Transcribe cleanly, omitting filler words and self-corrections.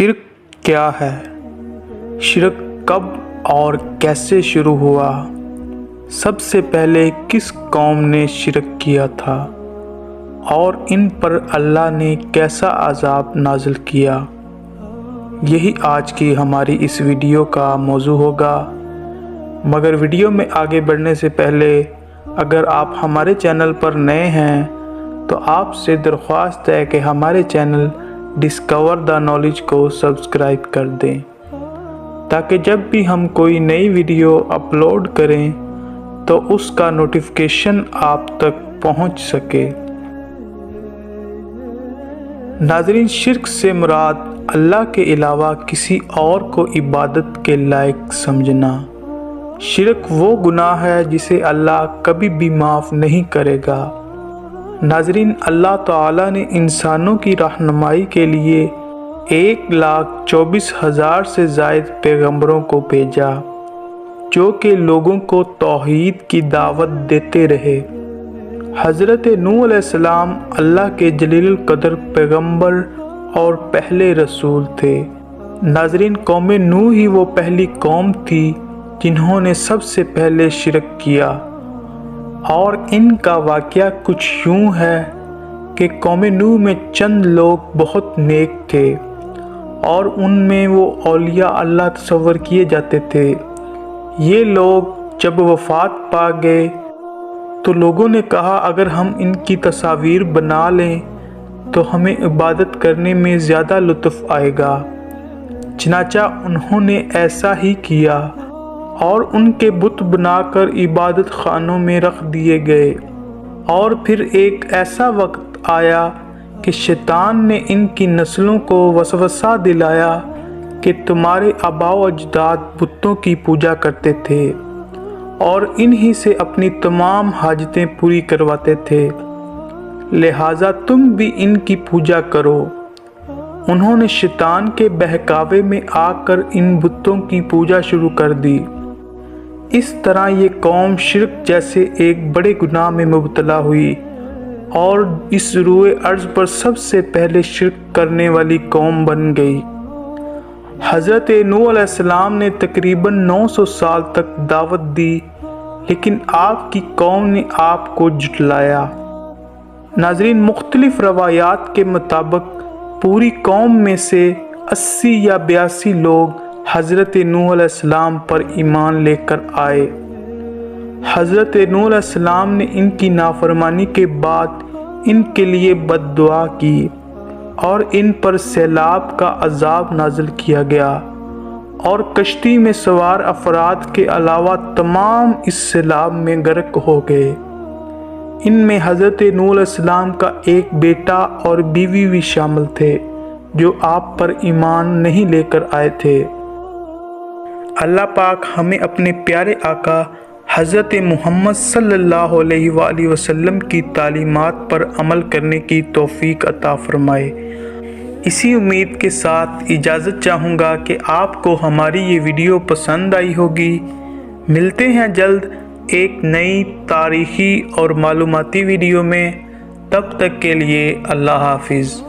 शिरक क्या है? शिरक कब और कैसे शुरू हुआ? सबसे पहले किस कौम ने शिरक किया था और इन पर अल्लाह ने कैसा अज़ाब नाज़िल किया? यही आज की हमारी इस वीडियो का मौजू होगा। मगर वीडियो में आगे बढ़ने से पहले अगर आप हमारे चैनल पर नए हैं तो आपसे दरख्वास्त है कि हमारे चैनल डिस्कवर द नॉलेज को सब्सक्राइब कर दें, ताकि जब भी हम कोई नई वीडियो अपलोड करें तो उसका नोटिफिकेशन आप तक पहुंच सके। नाज़रीन, शिरक से मुराद अल्लाह के अलावा किसी और को इबादत के लायक समझना। शिरक वो गुनाह है जिसे अल्लाह कभी भी माफ़ नहीं करेगा। नाज़रीन, अल्लाह ताला ने इंसानों की रहनुमाई के लिए 1,24,000 से ज़ायद पैगंबरों को भेजा, जो कि लोगों को तौहीद की दावत देते रहे। हज़रत नूह अलैहिस्सलाम अल्लाह के जलील कदर पैगंबर और पहले रसूल थे। नाज़रीन, कौम नूह ही वो पहली कौम थी जिन्होंने सबसे पहले शिरक किया, और इनका वाक़या कुछ यूँ है कि कौम नूह में चंद लोग बहुत नेक थे और उनमें वो औलिया अल्लाह तस्वर किए जाते थे। ये लोग जब वफ़ात पा गए तो लोगों ने कहा, अगर हम इनकी तस्वीर बना लें तो हमें इबादत करने में ज़्यादा लुत्फ़ आएगा। चनाचा उन्होंने ऐसा ही किया और उनके बुत बनाकर इबादत खानों में रख दिए गए। और फिर एक ऐसा वक्त आया कि शैतान ने इनकी नस्लों को वसवसा दिलाया कि तुम्हारे आबाओ अजदाद बुतों की पूजा करते थे और इन्हीं से अपनी तमाम हाजतें पूरी करवाते थे, लिहाजा तुम भी इनकी पूजा करो। उन्होंने शैतान के बहकावे में आकर इन बुतों की पूजा शुरू कर दी। इस तरह ये कौम शिरक जैसे एक बड़े गुनाह में मुब्तला हुई और इस रूए अर्ज़ पर सबसे पहले शिरक करने वाली कौम बन गई। हज़रत नूह अलैहिस्सलाम ने तकरीबन 900 साल तक दावत दी, लेकिन आपकी कौम ने आपको झुठलाया। नाज़रीन, मुख्तलिफ रवायात के मुताबिक पूरी कौम में से 80 या 82 लोग हज़रत नूह अलैहिस्सलाम पर ईमान लेकर आए। हज़रत नूह अलैहिस्सलाम ने इनकी नाफरमानी के बाद इनके लिए बद्दुआ की और इन पर सैलाब का अज़ाब नाज़िल किया गया और कश्ती में सवार अफराद के अलावा तमाम इस सैलाब में गर्क हो गए। इनमें हज़रत नूह अलैहिस्सलाम का एक बेटा और बीवी भी शामिल थे, जो आप पर ईमान नहीं लेकर आए थे। अल्लाह पाक हमें अपने प्यारे आका हज़रत मुहम्मद सल्लल्लाहु अलैहि वसल्लम की तालीमात पर अमल करने की तौफीक अता फरमाए। इसी उम्मीद के साथ इजाज़त चाहूँगा कि आपको हमारी ये वीडियो पसंद आई होगी। मिलते हैं जल्द एक नई तारीख़ी और मालूमाती वीडियो में। तब तक के लिए अल्लाह हाफिज़।